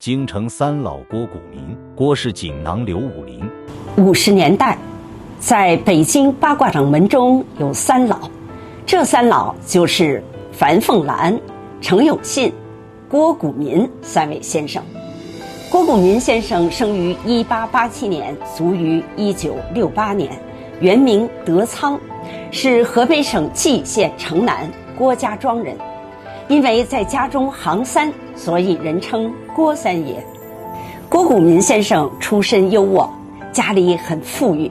京城三老郭鼓民，郭氏锦囊刘武林。50年代，在北京八卦掌门中有三老，这三老就是樊凤兰、程有信、郭鼓民三位先生。郭鼓民先生生于1887年，卒于1968年，原名德仓，是河北省蓟县城南郭家庄人。因为在家中行三，所以人称郭三爷。郭鼓民先生出身优渥，家里很富裕，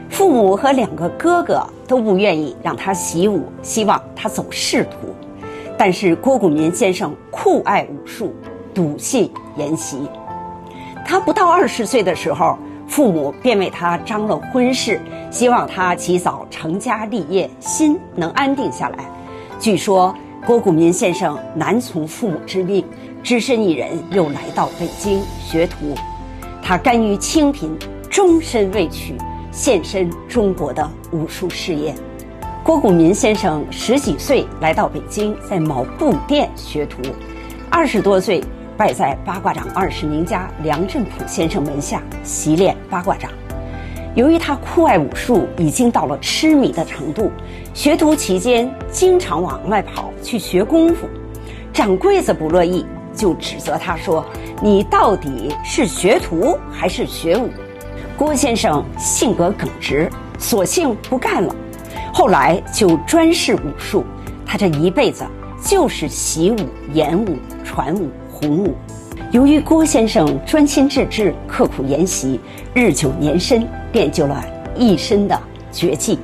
父母和2个哥哥都不愿意让他习武，希望他走仕途。但是郭鼓民先生酷爱武术，笃信研习。他不到20岁的时候，父母便为他张罗婚事，希望他及早成家立业，心能安定下来。据说郭鼓民先生难从父母之命，只身一人又来到北京学徒。他甘于清贫，终身未娶，献身中国的武术事业。郭鼓民先生10几岁来到北京，在某布店学徒，20多岁拜在八卦掌20名家梁振甫先生门下习练八卦掌。由于他酷爱武术，已经到了痴迷的程度，学徒期间经常往外跑去学功夫。掌柜子不乐意，就指责他说：“你到底是学徒还是学武？”郭先生性格耿直，索性不干了。后来就专事武术，他这一辈子就是习武、演武、传武、弘武。由于郭先生专心致志、刻苦研习，日久年深，练就了一身的绝技。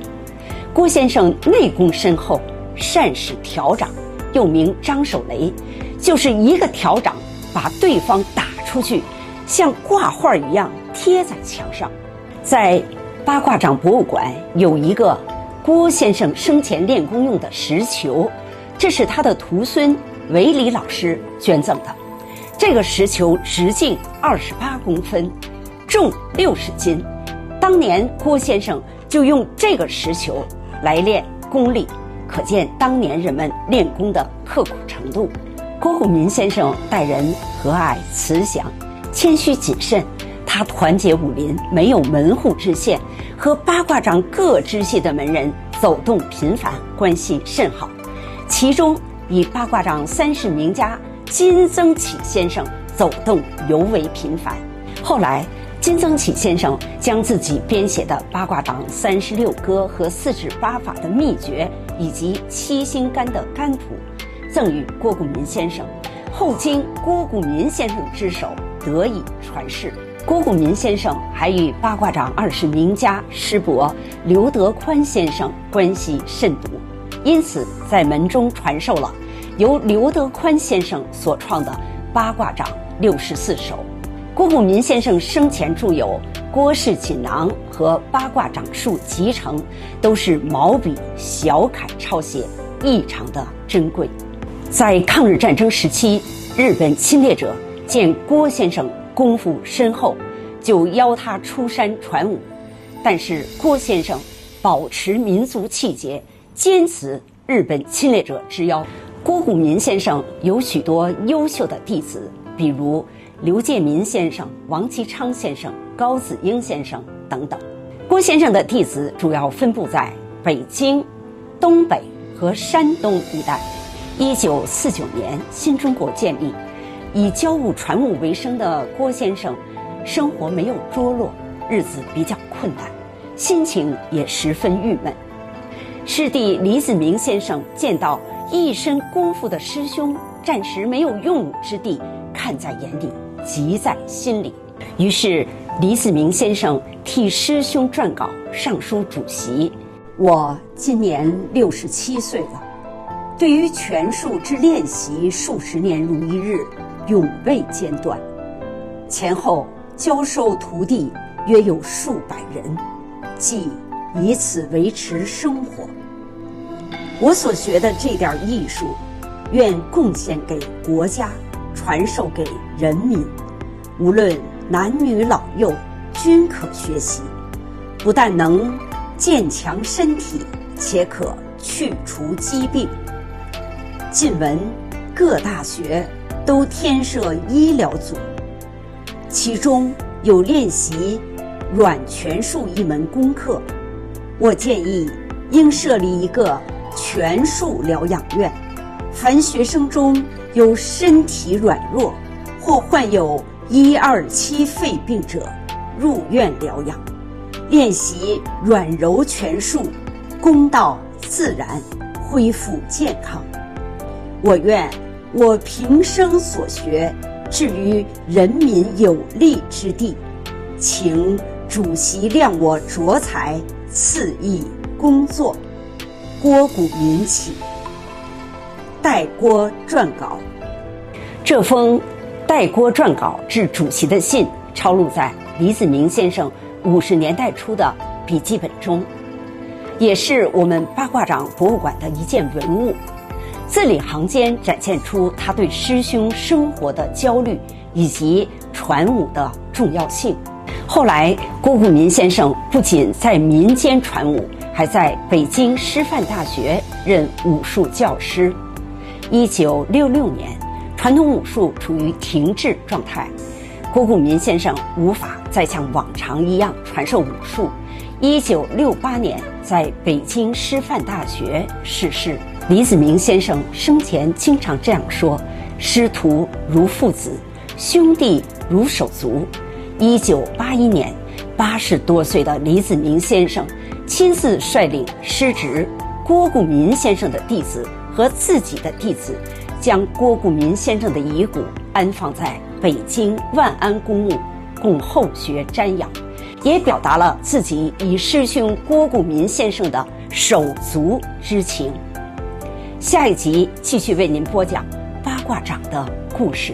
郭先生内功深厚，善使挑掌，又名张手雷，就是一个挑掌把对方打出去，像挂画一样贴在墙上。在八卦掌博物馆有一个郭先生生前练功用的石球，这是他的徒孙韦礼老师捐赠的。这个石球直径28公分，重60斤。当年郭先生就用这个石球来练功力，可见当年人们练功的刻苦程度。郭鼓民先生待人和蔼慈祥，谦虚谨慎。他团结武林，没有门户之见，和八卦掌各支系的门人走动频繁，关系甚好。其中以八卦掌30名家金增启先生走动尤为频繁。后来金增启先生将自己编写的八卦掌36歌和4指8法的秘诀，以及7星杆的杆谱赠予郭鼓民先生，后经郭鼓民先生之手得以传世。郭鼓民先生还与八卦掌20名家师伯刘德宽先生关系甚笃，因此在门中传授了由刘德宽先生所创的八卦掌64手。郭鼓民先生生前著有《郭氏锦囊》和《八卦掌术集成》，都是毛笔小楷抄写，异常的珍贵。在抗日战争时期，日本侵略者见郭先生功夫深厚，就邀他出山传武。但是郭先生保持民族气节，坚持日本侵略者之邀。郭鼓民先生有许多优秀的弟子，比如刘介民先生、王其昌先生、高子英先生等等。郭先生的弟子主要分布在北京、东北和山东一带。1949年，新中国建立，以教武传武为生的郭先生生活没有着落，日子比较困难，心情也十分郁闷。师弟李子明先生见到一身功夫的师兄暂时没有用武之地，看在眼里，急在心里。于是李子明先生替师兄撰稿上书主席：我今年67岁了，对于拳术之练习数十年如一日，永未间断，前后教授徒弟约有数百人，即以此维持生活。我所学的这点艺术，愿贡献给国家，传授给人民，无论男女老幼均可学习，不但能健强身体，且可去除疾病。近闻各大学都添设医疗组，其中有练习软拳术一门功课。我建议应设立一个拳术疗养院，凡学生中有身体软弱或患有127肺病者入院疗养，练习软柔拳术，功到自然，恢复健康。我愿我平生所学置于人民有利之地，请主席谅我拙才，赐意工作。郭鼓民启。代郭撰稿。这封代郭撰稿致主席的信抄录在李子明先生50年代初的笔记本中，也是我们八卦掌博物馆的一件文物，字里行间展现出他对师兄生活的焦虑以及传武的重要性。后来郭鼓民先生不仅在民间传武，还在北京师范大学任武术教师。1966年，传统武术处于停滞状态，郭鼓民先生无法再像往常一样传授武术。1968年，在北京师范大学逝世。李子明先生生前经常这样说：师徒如父子，兄弟如手足。1981年，80多岁的李子明先生亲自率领师侄郭鼓民先生的弟子和自己的弟子，将郭鼓民先生的遗骨安放在北京万安公墓，供后学瞻仰，也表达了自己与师兄郭鼓民先生的手足之情。下一集继续为您播讲八卦掌的故事。